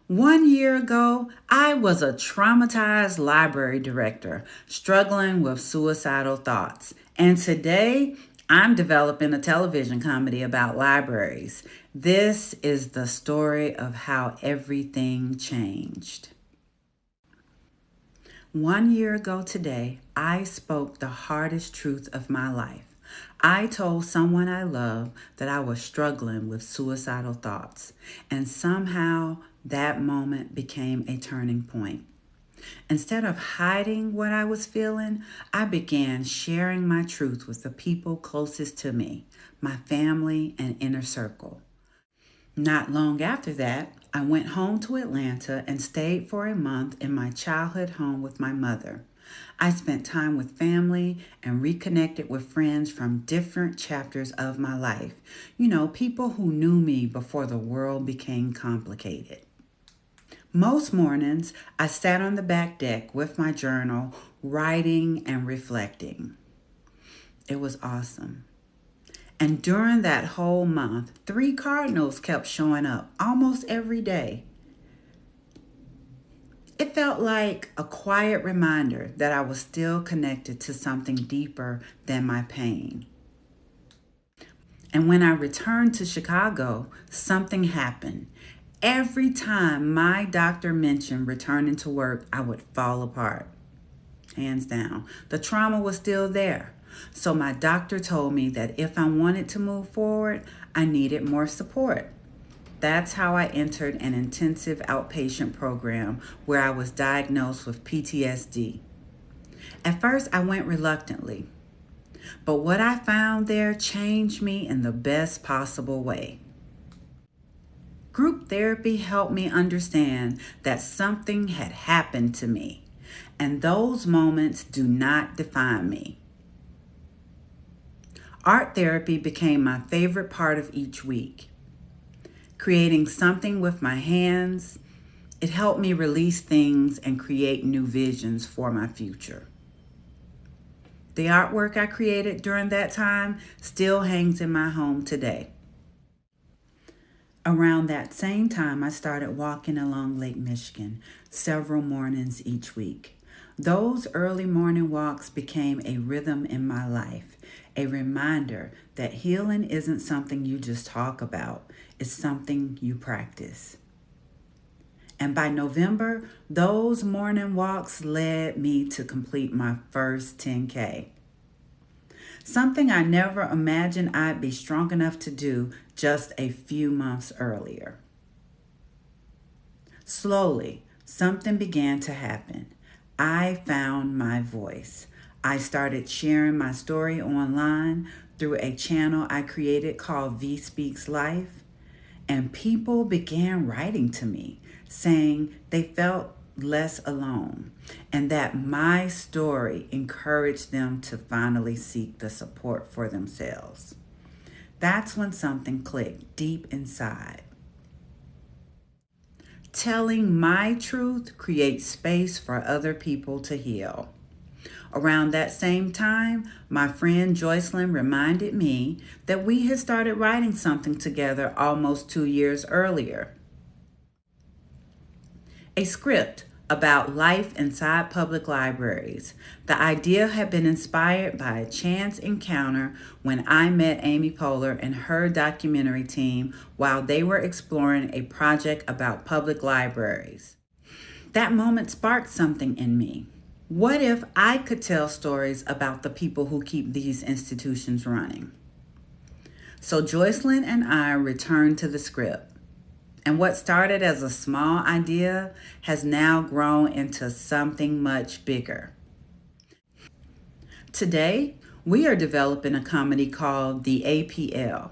1 year ago, I was a traumatized library director struggling with suicidal thoughts. And today, I'm developing a television comedy about libraries. This is the story of how everything changed. 1 year ago today, I spoke the hardest truth of my life. I told someone I love that I was struggling with suicidal thoughts, and somehow that moment became a turning point. Instead of hiding what I was feeling, I began sharing my truth with the people closest to me, my family and inner circle. Not long after that, I went home to Atlanta and stayed for a month in my childhood home with my mother. I spent time with family and reconnected with friends from different chapters of my life. People who knew me before the world became complicated. Most mornings, I sat on the back deck with my journal, writing and reflecting. It was awesome. And during that whole month, 3 cardinals kept showing up almost every day. It felt like a quiet reminder that I was still connected to something deeper than my pain. And when I returned to Chicago, something happened. Every time my doctor mentioned returning to work, I would fall apart. Hands down. The trauma was still there. So my doctor told me that if I wanted to move forward, I needed more support. That's how I entered an intensive outpatient program where I was diagnosed with PTSD. At first, I went reluctantly, but what I found there changed me in the best possible way. Group therapy helped me understand that something had happened to me, and those moments do not define me. Art therapy became my favorite part of each week. Creating something with my hands, it helped me release things and create new visions for my future. The artwork I created during that time still hangs in my home today. Around that same time, I started walking along Lake Michigan several mornings each week. Those early morning walks became a rhythm in my life, a reminder that healing isn't something you just talk about, it's something you practice. And by November, those morning walks led me to complete my first 10K. Something I never imagined I'd be strong enough to do just a few months earlier. Slowly, something began to happen. I found my voice. I started sharing my story online through a channel I created called Vee Speaks Life, and people began writing to me saying they felt less alone and that my story encouraged them to finally seek the support for themselves. That's when something clicked deep inside. Telling my truth creates space for other people to heal. Around that same time, my friend Joycelyn reminded me that we had started writing something together almost 2 years earlier. A script about life inside public libraries. The idea had been inspired by a chance encounter when I met Amy Poehler and her documentary team while they were exploring a project about public libraries. That moment sparked something in me. What if I could tell stories about the people who keep these institutions running? So Joycelyn and I returned to the script. And what started as a small idea has now grown into something much bigger. Today, we are developing a comedy called The APL,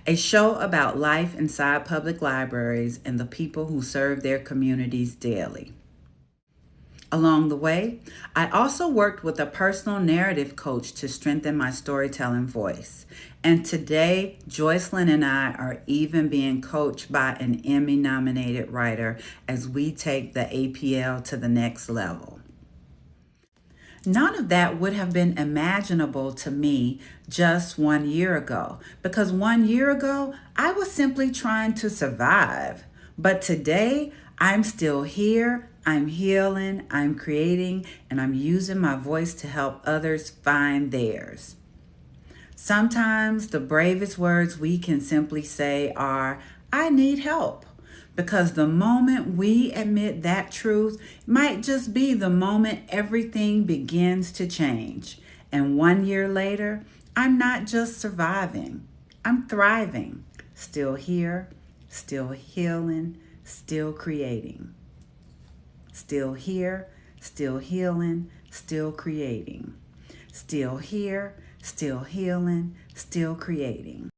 a show about life inside public libraries and the people who serve their communities daily. Along the way, I also worked with a personal narrative coach to strengthen my storytelling voice. And today, Joycelyn and I are even being coached by an Emmy-nominated writer as we take the APL to the next level. None of that would have been imaginable to me just 1 year ago, because 1 year ago, I was simply trying to survive. But today, I'm still here, I'm healing, I'm creating, and I'm using my voice to help others find theirs. Sometimes the bravest words we can simply say are, I need help. Because the moment we admit that truth might just be the moment everything begins to change. And 1 year later, I'm not just surviving, I'm thriving. Still here, still healing, still creating. Still here, still healing, still creating. Still here, still healing, still creating.